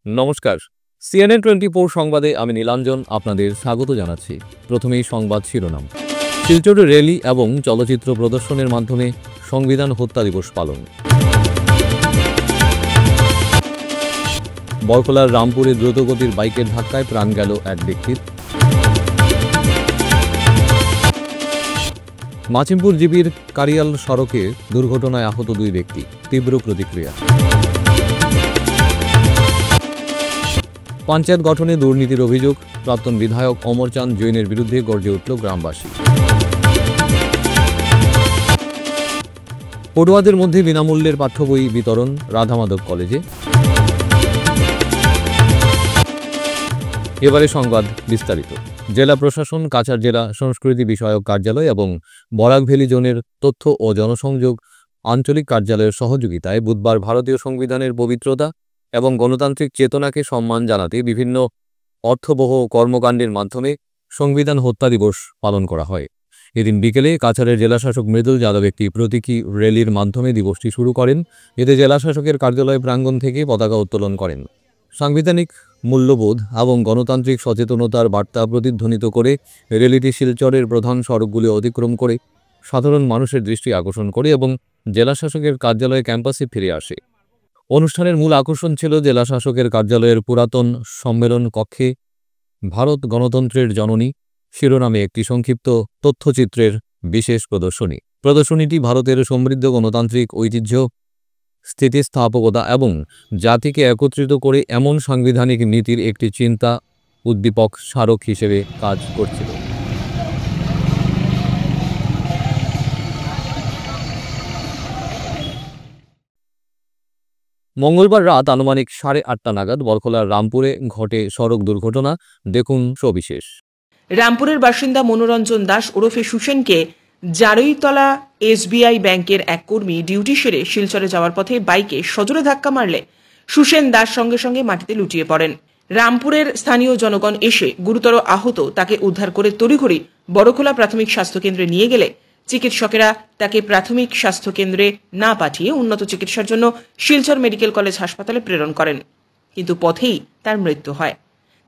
নমস্কার, CNN 24 সংবাদে আমি নীলাঞ্জন আপনাদের স্বাগত জানাচ্ছি। প্রথমেই সংবাদ শিরোনাম। শিলচরে র্যালি এবং চলচ্চিত্র প্রদর্শনের মাধ্যমে সংবিধান হত্যা দিবস পালন। বরকলার রামপুরে দ্রুতগতির বাইকের ধাক্কায় প্রাণ গেল এক ব্যক্তির। মাচিমপুর জিবির কারিয়াল সড়কে দুর্ঘটনায় আহত 2 ব্যক্তি, তীব্র প্রতিক্রিয়া। পঞ্চায়েত গঠনে দুর্নীতির অভিযোগ, প্রাক্তন বিধায়ক অমরচাঁদ জৈনের বিরুদ্ধে গর্জে উঠল গ্রামবাসী। পড়ুয়াদের মধ্যে বিনামূল্যের পাঠ্য বই বিতরণ রাধামাধব কলেজে। এবারে সংবাদ বিস্তারিত। জেলা প্রশাসন, কাছাড় জেলা সংস্কৃতি বিষয়ক কার্যালয় এবং বরাক ভ্যালি জোনের তথ্য ও জনসংযোগ আঞ্চলিক কার্যালয়ের সহযোগিতায় বুধবার ভারতীয় সংবিধানের পবিত্রতা এবং গণতান্ত্রিক চেতনাকে সম্মান জানাতে বিভিন্ন অর্থবহ কর্মকাণ্ডের মাধ্যমে সংবিধান হত্যা দিবস পালন করা হয়। এদিন বিকেলে কাছাড়ের জেলাশাসক মৃদুল যাদব একটি প্রতীকী র্যালির মাধ্যমে দিবসটি শুরু করেন। এতে জেলাশাসকের কার্যালয় প্রাঙ্গণ থেকে পতাকা উত্তোলন করেন। সাংবিধানিক মূল্যবোধ এবং গণতান্ত্রিক সচেতনতার বার্তা প্রতিধ্বনিত করে র্যালিটি শিলচরের প্রধান সড়কগুলি অতিক্রম করে সাধারণ মানুষের দৃষ্টি আকর্ষণ করে এবং জেলাশাসকের কার্যালয় ক্যাম্পাসে ফিরে আসে। অনুষ্ঠানের মূল আকর্ষণ ছিল জেলাশাসকের কার্যালয়ের পুরাতন সম্মেলন কক্ষে ভারত গণতন্ত্রের জননী শিরোনামে একটি সংক্ষিপ্ত তথ্যচিত্রের বিশেষ প্রদর্শনী। প্রদর্শনীটি ভারতের সমৃদ্ধ গণতান্ত্রিক ঐতিহ্য, স্থিতিস্থাপকতা এবং জাতিকে একত্রিত করে এমন সাংবিধানিক নীতির একটি চিন্তা উদ্দীপক স্মারক হিসেবে কাজ করছিল। মঙ্গলবার রাত আনুমানিক 8:30 নাগাদ বরকলার রামপুরে ঘটে সড়ক দুর্ঘটনা। দেখুন সবিশেষ। রামপুরের বাসিন্দা মনোরঞ্জন দাস ওরফে সুসেনকে জারৈতলা SBI ব্যাংকের এক কর্মী ডিউটি সেরে শিলচরে যাওয়ার পথে বাইকে সজোরে ধাক্কা মারলে সুসেন দাস সঙ্গে সঙ্গে মাটিতে লুটিয়ে পড়েন। রামপুরের স্থানীয় জনগণ এসে গুরুতর আহত তাকে উদ্ধার করে তড়িঘড়ি বড়খোলা প্রাথমিক স্বাস্থ্যকেন্দ্রে নিয়ে গেলে চিকিৎসকেরা তাকে প্রাথমিক স্বাস্থ্যকেন্দ্রে না পাঠিয়ে উন্নত চিকিৎসার জন্য শিলচর মেডিকেল কলেজ হাসপাতালে প্রেরণ করেন, কিন্তু পথেই তার মৃত্যু হয়।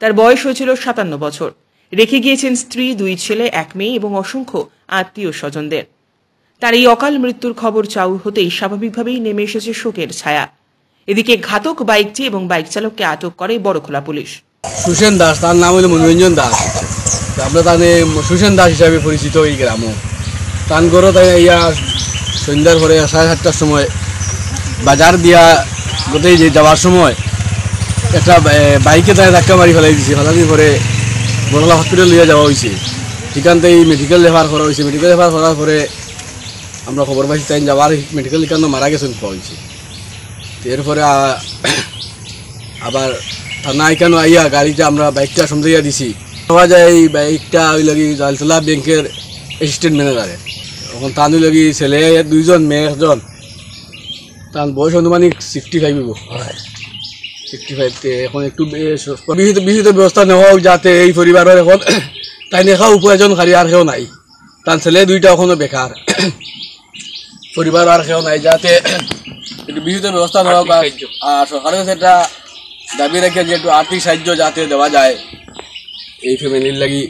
তার বয়স হয়েছিল 57 বছর। রেখে গিয়েছেন স্ত্রী, 2 ছেলে, 1 মেয়ে এবং অসংখ্য আত্মীয় স্বজনদের। তার এই অকাল মৃত্যুর খবর চাউর হতেই স্বাভাবিকভাবেই নেমে এসেছে শোকের ছায়া। এদিকে ঘাতক বাইকটি এবং বাইক চালককে আটক করে বড়খোলা পুলিশ। সুসেন দাস, তার নাম হলো মনোরঞ্জন দাস। আমরা তাহলে সুসেন দাস হিসাবে পরিচিত এই গ্রাম। তান গড় তাই ইয়া সন্ধ্যার পরে 7:30টার সময় বাজার দিয়া গোটাই যে যাওয়ার সময় একটা বাইকে তাই ধাক্কা মারি ফেলাই দিছে। ফেলানোর পরে বড়লা হসপিটাল লিয়ে যাওয়া হয়েছে। এখান থেকে মেডিকেল রেফার করা হয়েছে। মেডিকেল রেফার করার পরে আমরা খবর পাইছি তাই যাওয়ার মেডিকেল এখান মারা গেছেন পাওয়া হয়েছে। এরপরে আবার থানা এখানে আইয়া গাড়িটা আমরা বাইকটা সমঝাইয়া দিছি। পাওয়া যায় এই বাইকটা ওই লাগি জালতলা ব্যাংকের অ্যাসিস্ট্যান্ট ম্যানেজারে। এখন তান ওই লাগি ছেলে 2 জন, মেয়ে 1 জন। তার বয়স অনুমানিক 65 হইব। 65তে এখন একটু বিহিত ব্যবস্থা নেওয়া হোক যাতে এই পরিবারের এখন তাই নেখা উপার্জন খালি আর কেউ নাই। তার ছেলে 2টা এখনো বেকার, পরিবার আর কেউ নাই, যাতে একটু বিহিত ব্যবস্থা নেওয়া হোক। আর সরকারের কাছে একটা দাবি রাখে যে একটু আর্থিক সাহায্য যাতে দেওয়া যায় এই ফ্যামিলির লাগি।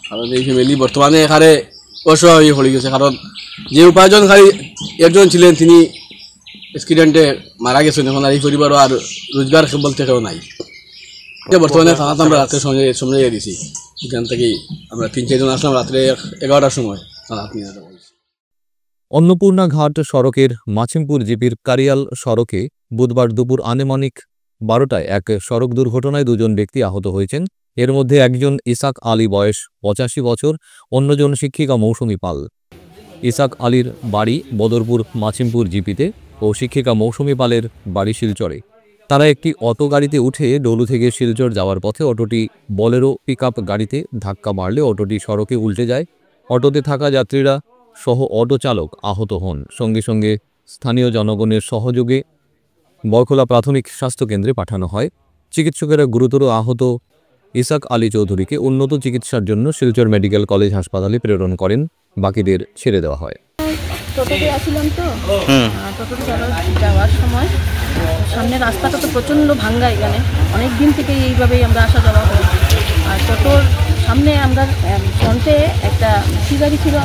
কারণ এই ফ্যামিলি বর্তমানে এখানে অসহায় হয়ে পড়ে গেছে। কারণ যে উপার্জনকারী একজন ছিলেন তিনি অ্যাক্সিডেন্টে মারা গেছেন। এখন আর এই পরিবারও আর রোজগার বলতে কেউ নাই। বর্তমানে থানাতে আমরা রাত্রে সমঝাইয়া দিছি। এখান থেকেই আমরা 3-4 জন আসলাম রাত্রে 11টার সময় থানাতে নিয়ে যাওয়া হয়েছে। অন্নপূর্ণা ঘাট সড়কের মাচিমপুর জিপির কারিয়াল সড়কে বুধবার দুপুর আনুমানিক 12টায় এক সড়ক দুর্ঘটনায় 2 জন ব্যক্তি আহত হয়েছেন। এর মধ্যে একজন ইসাক আলী, বয়স 85 বছর, অন্যজন শিক্ষিকা মৌসুমী পাল। ইসাক আলীর বাড়ি বদরপুর মাচিমপুর জিপিতে ও শিক্ষিকা মৌসুমী পালের বাড়ি শিলচরে। তারা একটি অটো গাড়িতে উঠে ডলু থেকে শিলচর যাওয়ার পথে অটোটি বলেরো পিকআপ গাড়িতে ধাক্কা মারলে অটোটি সড়কে উল্টে যায়। অটোতে থাকা যাত্রীরা সহ অটো চালক আহত হন। সঙ্গে সঙ্গে স্থানীয় জনগণের সহযোগে বরকলা প্রাথমিক স্বাস্থ্যকেন্দ্রে পাঠানো হয়। চিকিৎসকেরা গুরুতর আহত ইসাক আলী চৌধুরীকে উন্নত চিকিৎসার জন্য শিলচর মেডিকেল কলেজ হাসপাতালে প্রেরণ করেন। বাকিদের ছেড়ে দেওয়া হয়। টোটোতে আসছিলাম তো টোটোতে যাওয়ার সময় সামনের রাস্তাটা তো প্রচণ্ড ভাঙ্গা, এখানে অনেক দিন থেকে এইভাবেই আমরা আসা যাওয়া করি। আর টোটোর সামনে আমরা ফ্রন্টে একটা কি গাড়ি ছিল,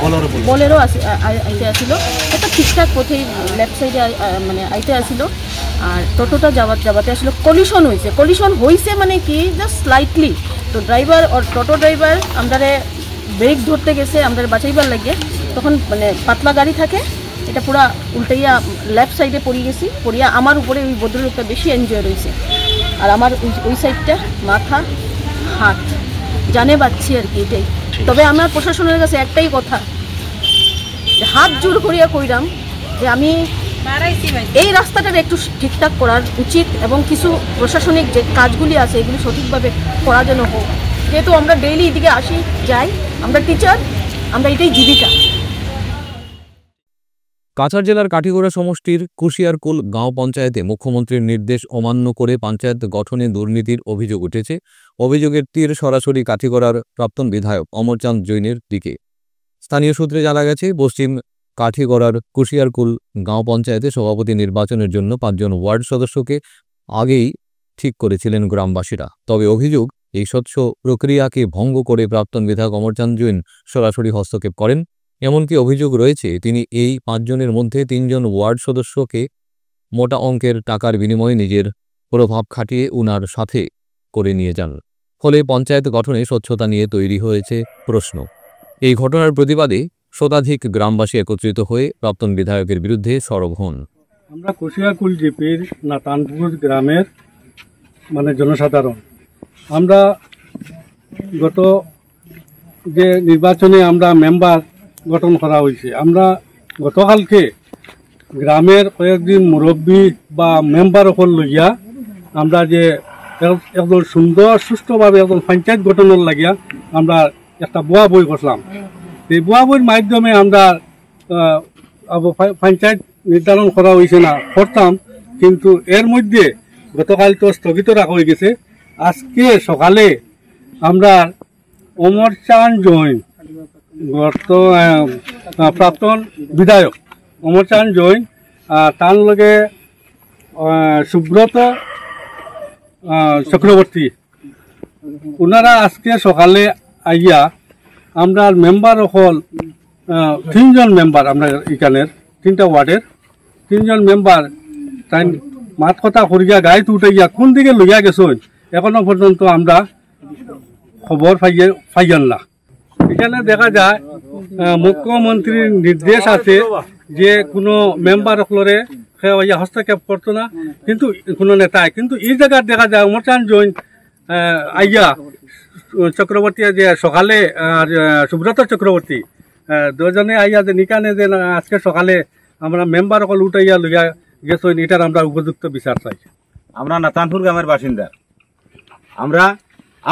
বোলেরো আইতে আসিল, এটা ঠিকঠাক পথেই লেফট সাইডে মানে আইতে আসিল। আর টোটোটা যাবাতে আসলে কলিশন হয়েছে মানে কি জাস্ট স্লাইটলি। তো ড্রাইভার আর টোটো ড্রাইভার আমাদের ব্রেক ধরতে গেছে আমাদের বাঁচাইবার লাগে, তখন মানে পাতলা গাড়ি থাকে, এটা পুরা উল্টাইয়া লেফট সাইডে পড়িয়া আমার উপরে ওই ভদ্রলোকটা বেশি এনজয় রয়েছে। আর আমার ওই সাইডটা মাথা হাত জানে পাচ্ছি আর কি এটাই। তবে আমার প্রশাসনের কাছে একটাই কথা, হাত জোর করিয়া কইরাম যে আমি এই রাস্তাটার একটু ঠিকঠাক করার উচিত, এবং কিছু প্রশাসনিক যে কাজগুলি আছে এগুলি সঠিকভাবে করা যেন হোক। যেহেতু আমরা ডেইলি এদিকে আসি যাই, আমরা টিচার, আমরা এটাই জীবিকা। কাছাড় জেলার কাঠিগড়া সমষ্টির কুশিয়ারকুল গাঁও পঞ্চায়েতে মুখ্যমন্ত্রীর নির্দেশ অমান্য করে পঞ্চায়েত গঠনে দুর্নীতির অভিযোগ উঠেছে। অভিযোগের তীর সরাসরি কাঠিগড়ার প্রাক্তন বিধায়ক অমরচাঁদ জৈনের দিকে। স্থানীয় সূত্রে জানা গেছে, পশ্চিম কাঠিগড়ার কুশিয়ারকুল গাঁও পঞ্চায়েতে সভাপতি নির্বাচনের জন্য 5 জন ওয়ার্ড সদস্যকে আগেই ঠিক করেছিলেন গ্রামবাসীরা। তবে অভিযোগ, এই স্বচ্ছ প্রক্রিয়াকে ভঙ্গ করে প্রাক্তন বিধায়ক অমরচাঁদ জৈন সরাসরি হস্তক্ষেপ করেন। এমনকি অভিযোগ রয়েছে, তিনি এই 5 জনের মধ্যে 3 জন ওয়ার্ড সদস্যকে মোটা অঙ্কের টাকার বিনিময়ে নিজের প্রভাব খাটিয়ে উনার সাথে করে নিয়ে যান। ফলে পঞ্চায়েত গঠনে স্বচ্ছতা নিয়ে তৈরি হয়েছে প্রশ্ন। এই ঘটনার প্রতিবাদে শতাধিক গ্রামবাসী একত্রিত হয়ে প্রাক্তন বিধায়কের বিরুদ্ধে সরব হন। আমরা কুশিয়ারকুল জিপির নাতানপুর গ্রামের মানে জনসাধারণ, আমরা গত যে নির্বাচনে আমরা মেম্বার গঠন করা হয়েছে, আমরা গতকালকে গ্রামের কয়েকদিন মুরব্বী বা মেম্বার সকল লইয়া আমরা যে একদম সুন্দর সুষ্ঠুভাবে একদম পঞ্চায়েত গঠনের লাগিয়া আমরা একটা বুয়া বই করলাম। এই বুয়া বইয়ের মাধ্যমে আমরা পঞ্চায়েত নির্ধারণ করা হয়েছে না করতাম, কিন্তু এর মধ্যে গতকাল তো স্থগিত রাখা হয়ে গেছে। আজকে সকালে আমরা অমরচাঁদ জৈন, প্রাক্তন বিধায়ক অমরচাঁদ জৈন, তার লগে সুব্রত চক্রবর্তী, ওনারা আজকে সকালে আইয়া আমরা মেম্বার হল 3 জন মেম্বার, আমরা এখানের 3টা ওয়ার্ডের 3 জন মেম্বার তাই মাত কথা করিয়া গাড়িতে উঠাইয়া কোন দিকে লইয়া গেছেন এখনো পর্যন্ত আমরা খবর পাইয়ান না। এখানে দেখা যায় মুখ্যমন্ত্রীর নির্দেশ আছে যে কোনো মেম্বার হলরে হস্তক্ষেপ করতো না, কিন্তু কোনো নেতায়, কিন্তু এই জায়গায় দেখা যায় অমরচাঁদ জৈন আইয়া চক্রবর্তী যে সকালে আর সুব্রত চক্রবর্তী দুজনে আইয়া যে নিকানে যে আজকে সকালে আমরা মেম্বার হল উঠাইয়া লইয়া গেছেন, এটার আমরা উপযুক্ত বিচার চাই। আমরা নাতানপুর গ্রামের বাসিন্দা, আমরা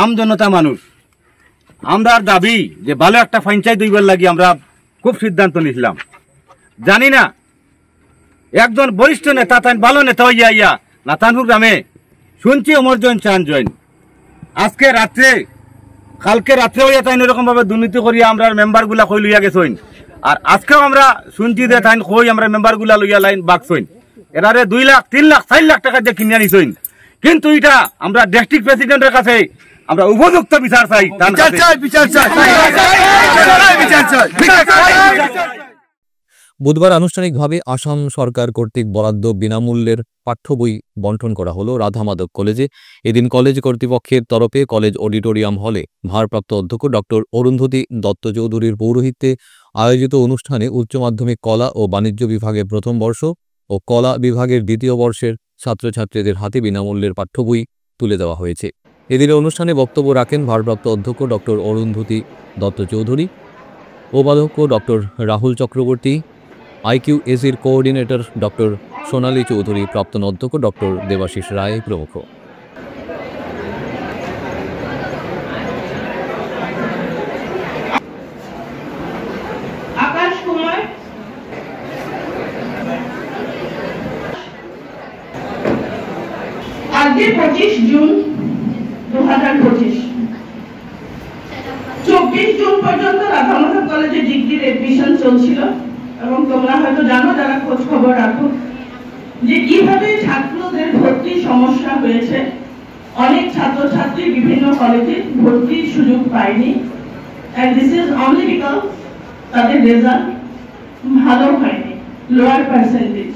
আম জনতা মানুষ, আমরা দাবি যে ভালো একটা পঞ্চায়েত হইবার লাগি আমরা খুব সিদ্ধান্ত নিছিলাম। জানি না একজন বরিষ্ঠ নেতা, তাই ভালো নেতা হইয়া আইয়া নাতানপুর গ্রামে শুনছি অমরচাঁদ জৈন আজকে রাত্রে কালকে রাত্রে হইয়া তাই এরকম ভাবে দুর্নীতি করিয়া আমরা মেম্বার গুলা কই লইয়া গেছেন। আর আজকেও আমরা শুনছি যে তাই কই আমরা মেম্বার গুলা লইয়া লাইন বাকছেন, এরারে 2 লাখ 3 লাখ 4 লাখ টাকা দিয়ে কিনে আনিছেন। কিন্তু এটা আমরা ডিস্ট্রিক্ট প্রেসিডেন্টের কাছে আমরা উপযুক্ত বিচার চাই। বুধবার আনুষ্ঠানিকভাবে আসাম সরকার কর্তৃক বরাদ্দ বিনামূল্যের পাঠ্য বই বন্টন করা হলো রাধা মাধব কলেজে। এদিন কলেজ কর্তৃপক্ষের তরফে কলেজ অডিটোরিয়াম হলে ভারপ্রাপ্ত অধ্যক্ষ ডক্টর অরুন্ধতী দত্ত চৌধুরীর পৌরোহিত্যে আয়োজিত অনুষ্ঠানে উচ্চ মাধ্যমিক কলা ও বাণিজ্য বিভাগের প্রথম বর্ষ ও কলা বিভাগের দ্বিতীয় বর্ষের ছাত্রছাত্রীদের হাতে বিনামূল্যের পাঠ্য বই তুলে দেওয়া হয়েছে। এদিনের অনুষ্ঠানে বক্তব্য রাখেন ভারপ্রাপ্ত অধ্যক্ষ ডক্টর অরুন্ধতী দত্ত চৌধুরী, উপাধ্যক্ষ ডক্টর রাহুল চক্রবর্তী, IQACর কোঅর্ডিনেটর ডক্টর সোনালী চৌধুরী, প্রাক্তন অধ্যক্ষ ডক্টর দেবাশিস রায় প্রমুখ। আজকে 25 জুন 2025, 24 জুন পর্যন্ত রাধা মাধব কলেজে ডিগ্রির এডমিশন চলছিল এবং তোমরা হয়তো জানো যারা খোঁজ খবর রাখো যে কিভাবে ছাত্রদের ভর্তির সমস্যা হয়েছে। অনেক ছাত্রছাত্রী বিভিন্ন কলেজে ভর্তির সুযোগ পায়নি, and this is only because তাদের রেজাল্ট ভালো হয়নি, লোয়ার পার্সেন্টেজ।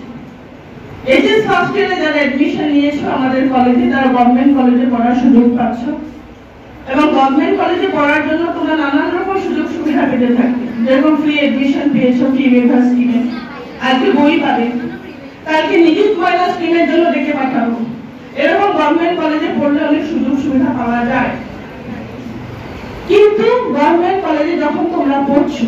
এইচএস ফার্স্ট ইয়ারে যারা অ্যাডমিশন নিয়েছো আমাদের কলেজে, তারা গভর্নমেন্ট কলেজে পড়ার সুযোগ পাচ্ছ, এবং গভর্নমেন্ট কলেজে পড়ার জন্য তোমরা নানান রকম সুযোগ সুবিধা পেতে থাকবে, যেরকম ফ্রি অ্যাডমিশন পেয়েছো ফ্রি ওয়েভার স্কিমে, আজকে বই পাবে, কালকে নিযুক্ত মহিলা স্কিমের জন্য ডেকে পাঠাবো। এরকম গভর্নমেন্ট কলেজে পড়লে অনেক সুযোগ সুবিধা পাওয়া যায়। কিন্তু গভর্নমেন্ট কলেজে যখন তোমরা পড়ছো,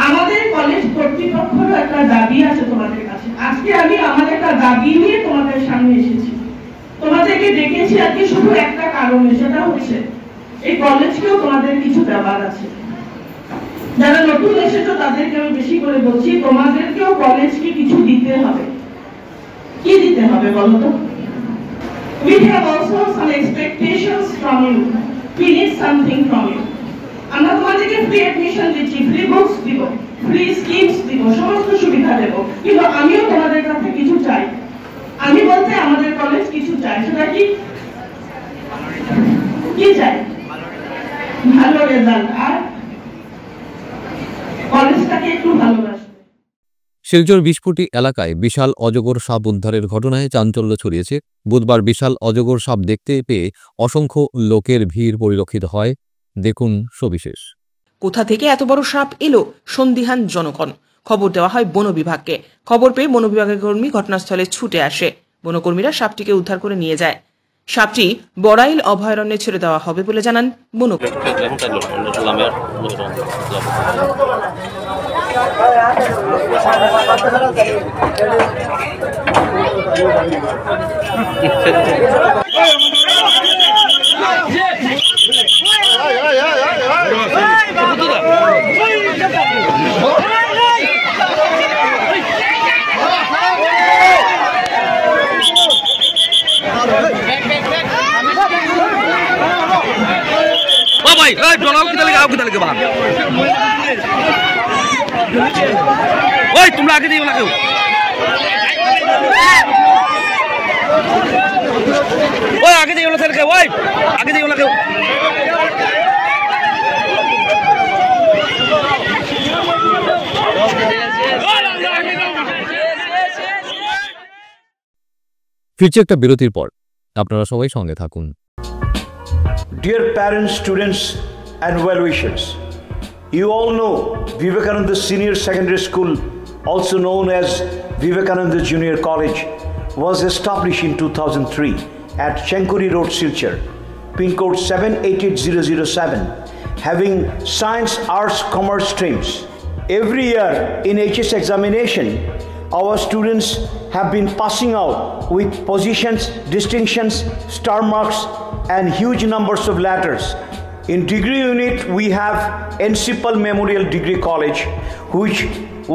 আমাদের কলেজ কর্তৃপক্ষেরও একটা দাবি আছে তোমাদের কাছে। আজকে আমি আমাদের একটা দাবি নিয়ে তোমাদের সামনে এসেছি, তোমাদেরকে ডেকেছি আজকে শুধু একটা কারণে, সেটা হচ্ছে এই কলেজকেও তোমাদের কিছু দেওয়ার আছে। যারা নতুন এসেছো তাদেরকে আমি বেশি করে বলছি, তোমাদেরকেও কলেজকে কিছু দিতে হবে। কি দিতে হবে বলো তো? We have also some expectations from you. We need something from you. আমরা তোমাদেরকে ফ্রি অ্যাডমিশন দিচ্ছি, ফ্রি বুকস দিব, ফ্রি স্কিমস দিব, সমস্ত সুবিধা দেব, কিন্তু আমিও তোমাদের কাছে কিছু চাই। আমি বলতে আমাদের কলেজ কিছু চাই। সেটা কি কি চাই? ভালো রেজাল্ট, আর কলেজটাকে একটু ভালোবাসবে। শিলচর 20 ফুটি এলাকায় বিশাল অজগর সাপ উদ্ধারের ঘটনায় চাঞ্চল্য ছড়িয়েছে। বুধবার বিশাল অজগর সাপ দেখতে পেয়ে অসংখ্য লোকের ভিড় পরিলক্ষিত হয়। দেখুন সবিশেষ। কোথা থেকে এত বড় সাপ এলো, সন্দিহান জনগণ। খবর দেওয়া হয় বন বিভাগকে। খবর পেয়ে বন বিভাগের কর্মী ঘটনাস্থলে ছুটে আসে। বনকর্মীরা সাপটিকে উদ্ধার করে নিয়ে যায়। সাপটি বড়াইল অভয়ারণ্যে ছেড়ে দেওয়া হবে বলে জানান বনকর্মী। তোমরা আগে দিও না কেউ, ওই আগে দিও না কেউ, ওই আগে দিও না কেউ। ফিরছে একটা বিরতির পর, আপনারা সবাই সঙ্গে থাকুন। Dear parents, students and well-wishers, you all know Vivekananda Senior Secondary School, also known as Vivekananda Junior College, was established in 2003 at Chenkuri Road, Silchar, pin code 788007, having science, arts, commerce streams. Every year in HS examination, our students have been passing out with positions, distinctions, star marks and huge numbers of letters. In degree unit, we have Encipal Memorial Degree College, which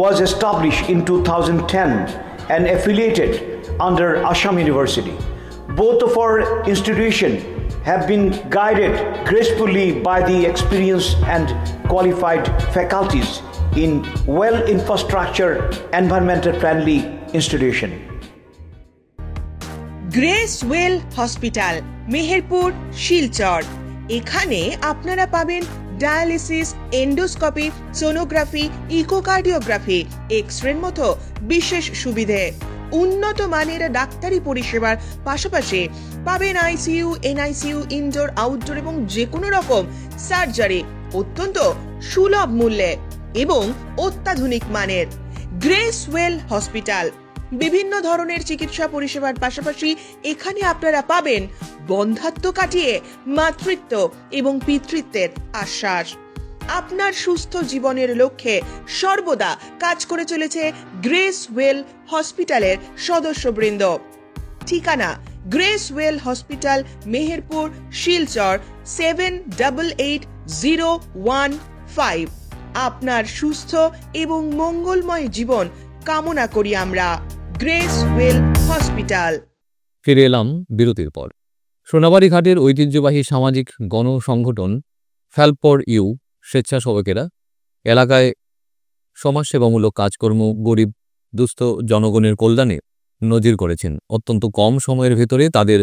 was established in 2010 and affiliated under Assam University. Both of our institutions have been guided gracefully by the experienced and qualified faculties in well-infrastructure, environmental-friendly institution. Grace well hospital, Meherpur, Silchar. এখানে আপনারা পাবেন dialysis, endoscopy, sonography, echocardiography, এক্স-রের মতো বিশেষ সুবিধে। উন্নত মানের ডাক্তারি পরিষেবার পাশাপাশি পাবেন আইসিইউ, এনআইসিইউ, ইনডোর, আউটডোর এবং যে কোনো রকম সার্জারি অত্যন্ত সুলভ মূল্যে এবং অত্যাধুনিক মানের। গ্রেস ওয়েল হসপিটাল বিভিন্ন ধরনের চিকিৎসা পরিষেবার পাশাপাশি এখানে আপনারা পাবেন বন্ধ্যাত্ব কাটিয়ে মাতৃত্ব এবং পিতৃত্বের আশ্বাস। আপনার সুস্থ জীবনের লক্ষ্যে সর্বদা কাজ করে চলেছে গ্রেস ওয়েল হসপিটালের সদস্যবৃন্দ। ঠিকানা grace well hospital, Meherpur, Silchar 788015। আপনার সুস্থ এবং মঙ্গলময় জীবন কামনা করি আমরা। Grace well hospital. ফিরে এলাম বিরতির পর। সোনাবাড়ি ঘাটের ঐতিহ্যবাহী সামাজিক গণসংগঠন হেল্প ফর ইউ স্বেচ্ছাসেবকেরা এলাকায় সমাজসেবামূলক কাজকর্ম, গরিব দুস্থ জনগণের কল্যাণে নজির করেছেন। অত্যন্ত কম সময়ের ভেতরে তাদের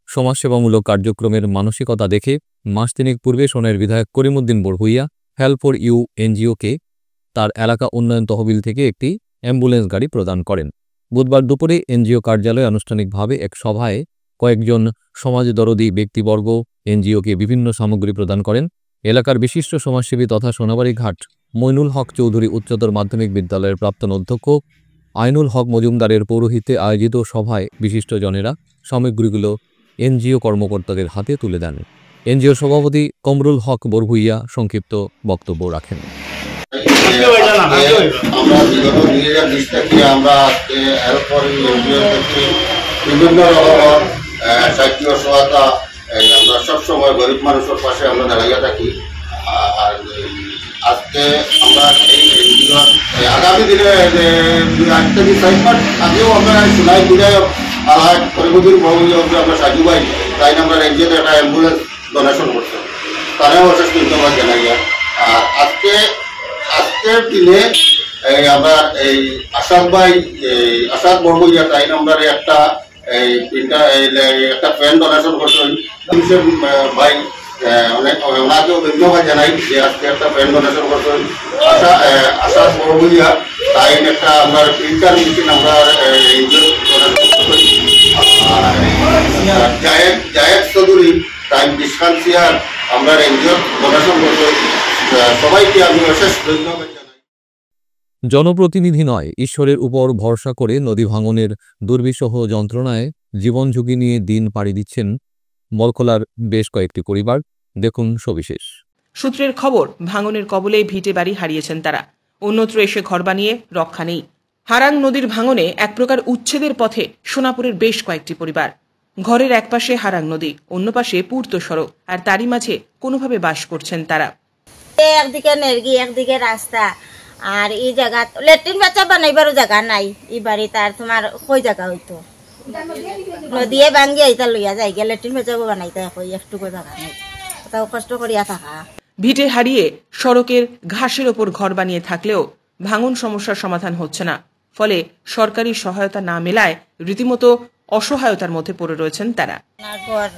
সমাজসেবামূলক কার্যক্রমের মানসিকতা দেখে মাস তিনেক পূর্বে সোনাইয়ের বিধায়ক Karimuddin Barbhuiya help for you এনজিওকে তার এলাকা উন্নয়ন তহবিল থেকে একটি অ্যাম্বুলেন্স গাড়ি প্রদান করেন। বুধবার দুপুরে এনজিও কার্যালয়ে আনুষ্ঠানিকভাবে এক সভায় কয়েকজন সমাজদরদী ব্যক্তিবর্গ এনজিওকে বিভিন্ন সামগ্রী প্রদান করেন। এলাকার বিশিষ্ট সমাজসেবী তথা সোনাবাড়ি ঘাট মইনুল হক চৌধুরী উচ্চতর মাধ্যমিক বিদ্যালয়ের প্রাক্তন অধ্যক্ষ আইনুল হক মজুমদারের পৌরোহিত্যে আয়োজিত সভায় বিশিষ্টজনেরা সামগ্রীগুলো এনজিও কর্মকর্তাদের হাতে তুলে দেন। এনজিও সভাপতি কমরুল হক বড়ভূইয়া সংক্ষিপ্ত বক্তব্য রাখেন। আমরা বিগত 2020 থেকে আমরা হেল্প ফর ইউ এনজিও থেকে বিভিন্ন রকমের সাহায্য সহায়তা আমরা সবসময় গরিব মানুষের পাশে আমরা দাঁড়াইয়া থাকি। আর আজকে আমরা এই এনজিও আগামী দিনে 8 থেকে 6 মাস আগেও আমরা সোনাই বিধায়ক আলহাজ করিমউদ্দিন বড়ভূইয়াকে আমরা সাজু ভাই তাই আমরা এনজিওতে একটা অ্যাম্বুলেন্স ডোনেশন করছি, তারাও অশেষ ধন্যবাদ জানাই। আর আজকের দিনে আমরা এই আসাদ ভাই আসাদ বড়ভূইয়া তাই আমরা একটা একটা ফ্যান ডোনেশন করছেন ভাই, অনেক ওনাকেও ধন্যবাদ জানাই যে আজকে একটা ফ্যান ডোনেশন করছেন। আসাদ বড়ভূইয়া তাই একটা আমরা প্রিন্টার মেশিন আমরা জায়েদ চৌধুরী তাই ডিসকাউন্সিয়ার আমরা এনজিও ডোনেশন করছেন। সবাইকে আমি অশেষ ধন্যবাদ জানাই। জনপ্রতিনিধি নয়, ঈশ্বরের উপর ভরসা করে নদী ভাঙনের দুর্বিষহ যন্ত্রণায় জীবন ঝুঁকি নিয়ে দিন পাড়ি দিচ্ছেন বলখোলার বেশ কয়েকটি পরিবার। দেখুন সবিশেষ। সূত্রের খবর, ভাঙনের কবলে ভিটে বাড়ি হারিয়েছেন তারা। অন্যত্র এসে ঘর বানিয়ে রক্ষা নেই। হারাং নদীর ভাঙনে এক প্রকার উচ্ছেদের পথে সোনাপুরের বেশ কয়েকটি পরিবার। ঘরের একপাশে হারাং নদী, অন্য পাশে পূর্ত সড়ক, আর তারই মাঝে কোনোভাবে বাস করছেন তারা। একদিকে নেরগি একদিকে রাস্তা, আর এই জায়গা লেট্রিন বাচ্চা বানাইবারও জায়গা নাই। এই বাড়ি তার তোমার কই জায়গা হইতো নদীয়ে ভাঙ্গি আইতা লইয়া যাই গিয়ে লেট্রিন বাচ্চাও বানাইতে একটুকু জায়গা নাই, তাও কষ্ট করিয়া থাকা। ভিটে হারিয়ে সড়কের ঘাসের ওপর ঘর বানিয়ে থাকলেও ভাঙন সমস্যার সমাধান হচ্ছে না। ফলে সরকারি সহায়তা না মেলায় রীতিমতো অসহায়তার মধ্যে পড়ে রয়েছেন তারা। ঘর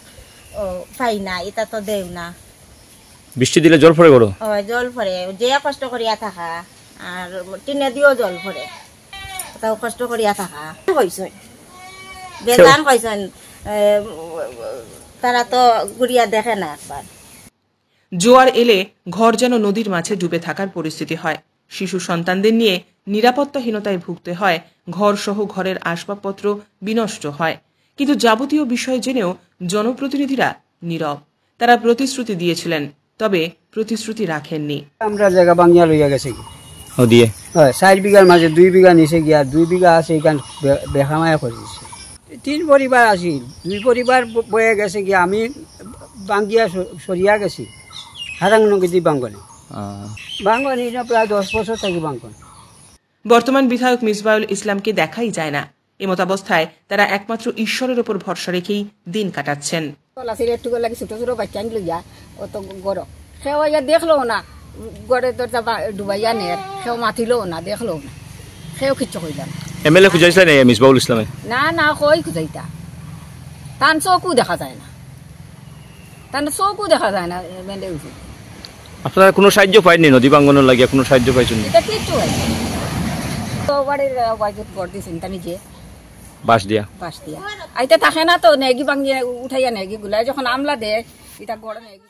পাই না, এটা তো দেও না। বৃষ্টি দিলে জল পড়ে বড় জল পড়ে, যে কষ্ট করিয়া থাকা, আর টিনে দিয়েও জল পড়ে, তাও কষ্ট করিয়া থাকা। কইছেন বেদান কইছেন তারা তো গুড়িয়া দেখে না একবার। জোয়ার এলে ঘর যেন নদীর মাঝে ডুবে থাকার পরিস্থিতি হয়। শিশু সন্তানদের নিয়ে নিরাপত্তাহীনতায় ভুগতে হয়, ঘর সহ ঘরের আসবাবপত্র বিনষ্ট হয়। কিন্তু যাবতীয় বিষয় জেনেও জনপ্রতিনিধিরা নীরব। তারা প্রতিশ্রুতি দিয়েছিলেন, তবে প্রতিশ্রুতি রাখেননি। আমরা জায়গা বাঙ্গিয়া লইয়া গেছে কি দিয়ে 4 বিঘার মাঝে 2 বিঘা নিচে গিয়া 2 বিঘা আছে এখান বেখামায়া করেছে। 3 পরিবার আছিল, 2 পরিবার বয়ে গেছে গিয়া আমি বাঙ্গিয়া সরিয়া গেছি হারাং নদী বাঙ্গনে বাঙ্গনি প্রায় 10 বছর থাকি বাঙ্গন। বর্তমান বিধায়ক মিসবাউল ইসলামকে দেখাই যায় না। এমতাবস্থায় তারা একমাত্র ঈশ্বরের ওপর ভরসা রেখেই দিন কাটাচ্ছেন। একটু লাগে ছোট ছোট বাচ্চা লইয়া অত গরম সেও দেখলো না, গড়ে দরজা ডুবাইয়া নের সেও মাতিলো না, দেখলো না, সেও কিচ্ছু কইলাম। এমএলএ খুঁজাইছে না মিসবাউল ইসলামে? না না, কই খুঁজাইতা, তান চোখও দেখা যায় না, তান চোখও দেখা যায় না। আপনারা কোনো সাহায্য পাইনি? নদী ভাঙনের লাগিয়া কোনো সাহায্য পাইছেন? এটা কিচ্ছু হয়নি। তো বাড়ির ওয়াইফ গড় দিয়েছেন তা নিজে বাস দিয়া আইতে থাকে না, তো নেগি ভাঙিয়ে উঠাইয়া নেগি গুলাই যখন আমলা দেয় এটা গড় নেগি।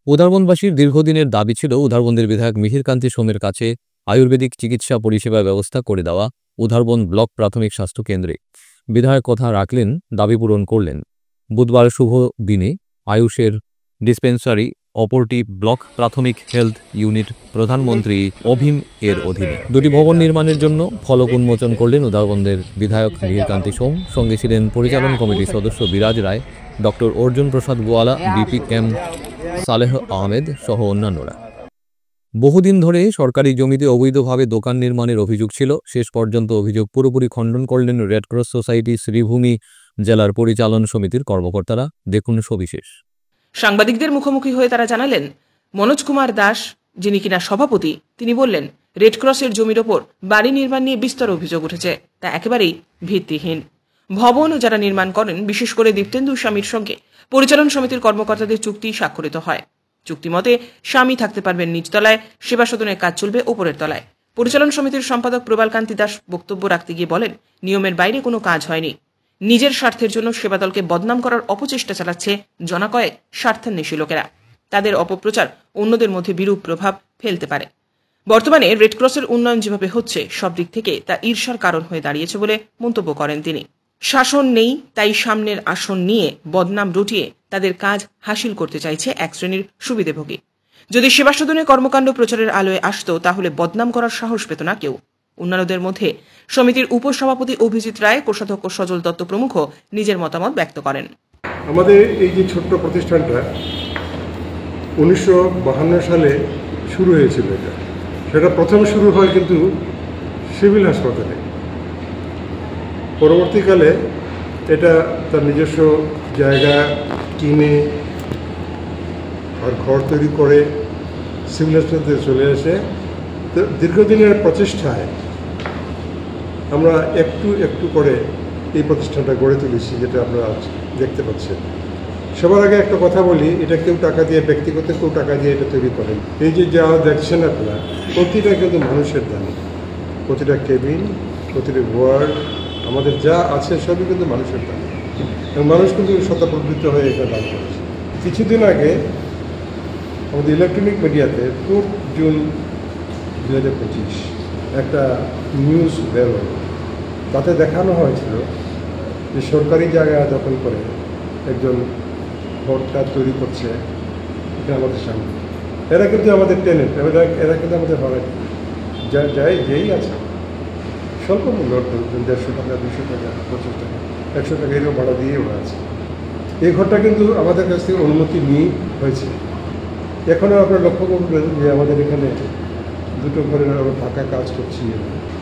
উধারবনবাসীর দীর্ঘদিনের দাবি ছিল উধারবন্দের বিধায়ক মিহিরকান্তি সোমের কাছে আয়ুর্বেদিক চিকিৎসা পরিষেবা ব্যবস্থা করে দেওয়া উধারবন ব্লক প্রাথমিক স্বাস্থ্য কেন্দ্রে। বিধায়ক কথা রাখলেন, দাবি পূরণ করলেন। বুধবার শুভ দিনে আয়ুষের ডিসপেন্সারি অপরটি ব্লক প্রাথমিক হেলথ ইউনিট প্রধানমন্ত্রী অভিম এর অধীনে। দুটি ভবন নির্মাণের জন্য ফলক উন্মোচন করলেন উধারবন্দের বিধায়ক মিহিরকান্তি সোম। সঙ্গে ছিলেন পরিচালন কমিটির সদস্য বিরাজ রায়, ডক্টর অর্জুন প্রসাদ গোয়ালা, বিপি এম সালেহ আহমেদ সহ অন্যান্যরা। বহুদিন ধরে সরকারি জমিতে অবৈধভাবে দোকান নির্মাণের অভিযোগ ছিল। শেষ পর্যন্ত অভিযোগ পুরোপুরি খণ্ডন করলেন রেডক্রস সোসাইটি শ্রীভূমি জেলার পরিচালন সমিতির কর্মকর্তারা। দেখুন সবিশেষ। সাংবাদিকদের মুখোমুখি হয়ে তারা জানালেন, মনোজ কুমার দাস, যিনি কিনা সভাপতি, তিনি বললেন রেডক্রসের জমির ওপর বাড়ি নির্মাণ নিয়ে বিস্তর অভিযোগ উঠেছে, তা একেবারেই ভিত্তিহীন। ভবন যারা নির্মাণ করেন, বিশেষ করে দীপ্তেন্দু স্বামীর সঙ্গে পরিচালন সমিতির কর্মকর্তাদের চুক্তি স্বাক্ষরিত হয়। চুক্তি মতে স্বামী থাকতে পারবেন নিচতলায়, সেবা সদনের কাজ চলবে ওপরের তলায়। পরিচালন সমিতির সম্পাদক প্রবালকান্তি দাস বক্তব্য রাখতে গিয়ে বলেন, নিয়মের বাইরে কোনো কাজ হয়নি। নিজের স্বার্থের জন্য সেবাদলকে বদনাম করার অপচেষ্টা চালাচ্ছে জনা কয়েক স্বার্থান্বেষী লোকেরা। তাদের অপপ্রচার অন্যদের মধ্যে বিরূপ প্রভাব ফেলতে পারে। বর্তমানে রেডক্রসের উন্নয়ন যেভাবে হচ্ছে, সব দিক থেকে তা ঈর্ষার কারণ হয়ে দাঁড়িয়েছে বলে মন্তব্য করেন তিনি। শাসন নেই, তাই সামনের আসন নিয়ে বদনাম রটিয়ে তাদের কাজ হাসিল করতে চাইছে এক শ্রেণীর সুবিধাভোগী। যদি সেবা সদনের কর্মকাণ্ড প্রচারের আলোয় আসতো, তাহলে বদনাম করার সাহস পেত না কেউ। অন্যান্যদের মধ্যে সমিতির উপসভাপতি অভিজিৎ রায়, কোষাধ্যক্ষ সজল দত্ত প্রমুখ নিজের মতামত ব্যক্ত করেন। আমাদের এই যে ছোট্ট প্রতিষ্ঠানটা 1952 সালে শুরু হয়েছিল। সেটা প্রথম শুরু হয় কিন্তু সিভিল হাসপাতালে। পরবর্তীকালে এটা তার নিজস্ব জায়গা কিনে আর ঘর তৈরি করে সিভিল হাসপাতালে চলে আসে। তো দীর্ঘদিনের প্রচেষ্টায় আমরা একটু একটু করে এই প্রতিষ্ঠানটা গড়ে তুলেছি, যেটা আপনারা দেখতে পাচ্ছেন। সবার আগে একটা কথা বলি, এটা কেউ টাকা দিয়ে, ব্যক্তিগত কেউ টাকা দিয়ে এটা তৈরি করেন। এই যে যা দেখছেন আপনারা, প্রতিটা কিন্তু মানুষের দান। প্রতিটা কেবিন, প্রতিটা ওয়ার্ড, আমাদের যা আছে সবই কিন্তু মানুষের দান, এবং মানুষ কিন্তু স্বতঃপ্রবৃত্ত হয়ে এটা দান করেছে। কিছুদিন আগে আমাদের ইলেকট্রনিক মিডিয়াতে 4 জুন 2025 একটা নিউজ বের হল। তাতে দেখানো হয়েছিল যে সরকারি জায়গা দখল করে একজন ঘরটা তৈরি করছে, এটা আমাদের সামনে। এরা কিন্তু আমাদের টেনেন্ট, এরা কিন্তু আমাদের ভাড়া যেই আছে স্বল্প মূল্য, 150 টাকা, 200 টাকা, 50 টাকা, 100 টাকা এরকম ভাড়া দিয়ে ওরা আছে। এই ঘরটা কিন্তু আমাদের কাছ থেকে অনুমতি নিয়ে হয়েছে। এখনও আপনারা লক্ষ্য করবেন যে আমাদের এখানে 2টো ঘরের আমরা ফাঁকা কাজ করছি,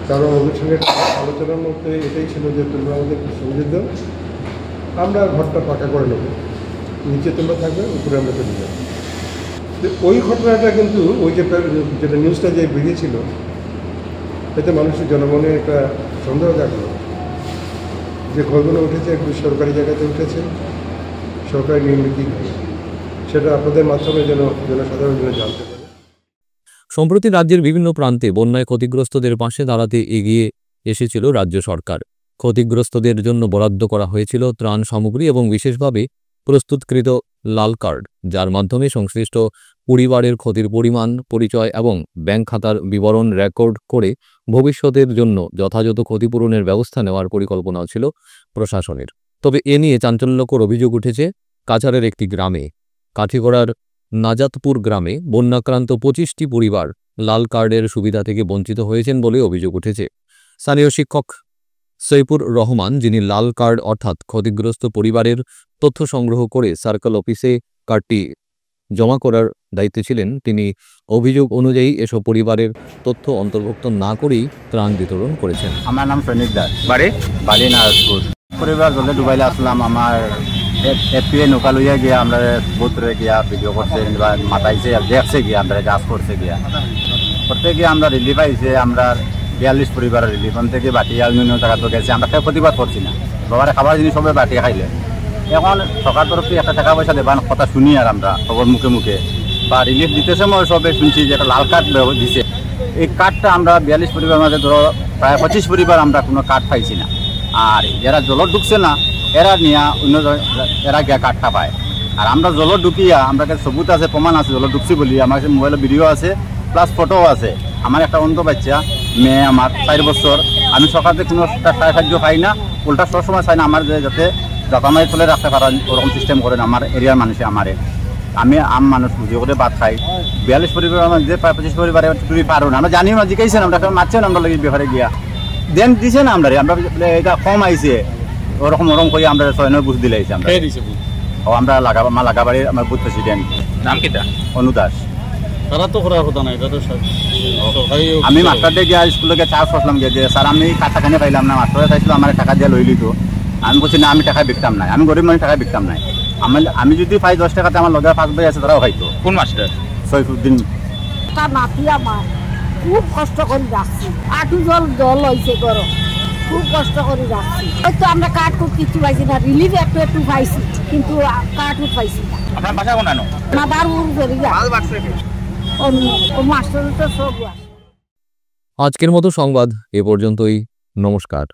কারণ ওদের সঙ্গে আলোচনার মধ্যে এটাই ছিল যে তোমরা আমাদের সঙ্গে দাও, আমরা ঘরটা ফাঁকা করে নেব, নিচে তোমরা থাকবে, উপরে আমরা চলে যাবো। ওই ঘটনাটা কিন্তু ওই যেটা নিউজটা যে বেরিয়েছিল, এতে মানুষের জনমনে একটা সন্দেহ জাগলো যে ঘরগুলো উঠেছে একটু সরকারি জায়গাতে উঠেছে, সরকারি নির্মিতি নয়। সেটা আপনাদের মাধ্যমে যেন জনসাধারণ জানতে পারে। সম্প্রতি রাজ্যের বিভিন্ন প্রান্তে বন্যায় ক্ষতিগ্রস্তদের পাশে দাঁড়াতে এগিয়ে এসেছিল রাজ্য সরকার। ক্ষতিগ্রস্তদের জন্য বরাদ্দ করা হয়েছিল ত্রাণ সামগ্রী এবং বিশেষভাবে প্রস্তুতকৃত লাল কার্ড, যার মাধ্যমে সংশ্লিষ্ট পরিবারের ক্ষতির পরিমাণ, পরিচয় এবং ব্যাংক খাতার বিবরণ রেকর্ড করে ভবিষ্যতের জন্য যথাযথ ক্ষতিপূরণের ব্যবস্থা নেওয়ার পরিকল্পনা ছিল প্রশাসনের। তবে এ নিয়ে চাঞ্চল্যকর অভিযোগ উঠেছে কাছাড়ের একটি গ্রামে। কাঠিগড়ার নাজাতপুর গ্রামে বন্যাক্রান্ত 25টি পরিবার লাল কার্ডের সুবিধা থেকে বঞ্চিত হয়েছেন বলে অভিযোগ উঠেছে। স্থানীয় শিক্ষক সৈফুর রহমান, যিনি লাল কার্ড অর্থাৎ ক্ষতিগ্রস্ত পরিবারের তথ্য সংগ্রহ করে সার্কেল অফিসে কার্ডটি জমা করার দায়িত্বে ছিলেন, তিনি অভিযোগ অনুযায়ী এসব পরিবারের তথ্য অন্তর্ভুক্ত না করেই ত্রাণ বিতরণ করেছেন। আমার নাম সৈনিক দাস, বাড়ি নারাজপুর। পরিবার জলে ডুবাইলে আসলাম, আমার এপিএ নৌকা লইয়া গিয়া আমরা বুথরে গিয়া ভিডিও করছে, মাথাইছে দেখছে গিয়া আমরা কাজ করছে গিয়া করতে গিয়ে আমরা রিলিফ আইছে। আমরা 42 পরিবারের রিলিফ থেকে বাটিয়া বিভিন্ন জায়গা তো গেছে। আমরা কেউ প্রতিবাদ করছি না, বাবার খাবার জিনিস সবাই বাটিয়া খাইলে। এখন সরকার তরফ থেকে একটা টাকা পয়সা দেবার কথা শুনি, আর আমরা খবর মুখে মুখে বা রিলিফ দিতে সময় সবে শুনছি যে একটা লাল কার্ড দিছে। এই কার্ডটা আমরা 42 পরিবার মাঝে ধরো প্রায় 25 পরিবার আমরা কোনো কার্ড পাইছি না। আর যারা জল ঢুকছে না এরা নিয়ে অন্য এরা গিয়া কার্ডটা পায়। আর আমরা জল ঢুকিয়া, আমরা কাছে সবুত আছে, প্রমাণ আছে জল ঢুকছি বলি। আমার কাছে মোবাইলে ভিডিও আছে, প্লাস ফটোও আছে। আমার একটা অন্ধ বাচ্চা মেয়ে, আমার 4 বছর। আমি সকালে কোনো সাহায্য পাই না, উল্টা সবসময় চাই না আমার যাতে যাতামাই তুলে রাখতে পারেন, ওরকম সিস্টেম করেন আমার এরিয়ার মানুষে। আমি আম মানুষ বুঝে করে ভাত খাই। 42 পরিবার যে প্রায় 25 পরিবারে টুরি পারো না, আমরা জানিও না, জিজ্ঞাসেন আমরা মারছেন আমরা লাগে ব্যাপারে গিয়া দেন দিছে না। আমরা এটা কম আইছে, ওরকম করে আমরা 6-9 বুঝ দিলাইছি। আমরা আমরা লাগাবাড়ির আমার বুথ প্রেসিডেন্ট। নাম কিটা? অনু দাস। তারা তো করার কথা নাই, আমি মাস্টারতে গিয়া স্কুলে গিয়ে চার্জ করলাম যে স্যার আমি টাকাখানে পাইলাম না, মাস্টারে চাইছিল আমার টাকা দিয়ে লইলি। তো আমি বলছি না, আমি টাকা বিকতাম নাই, আমি গরিব মানুষ টাকা বিকতাম নাই। আমি যদি পাই 10 টাকাতে আমার লগে 5 ভাই আছে, তারাও হয়তো। কোন মাস্টার? সৈফুদ্দিন। নাতি আমার খুব কষ্ট করে রাখছি, আটু জল জল হয়েছে গরম, খুব কষ্ট করে রাখছি। হয়তো আমরা কাঠকুট কিছু পাইছি না, রিলিফ একটু একটু পাইছি, কিন্তু কাঠকুট পাইছি না। আপনার বাসা কোনানো? না বারুর করে মাস্টার তো সব। আজকের মতো সংবাদ এ পর্যন্তই। নমস্কার।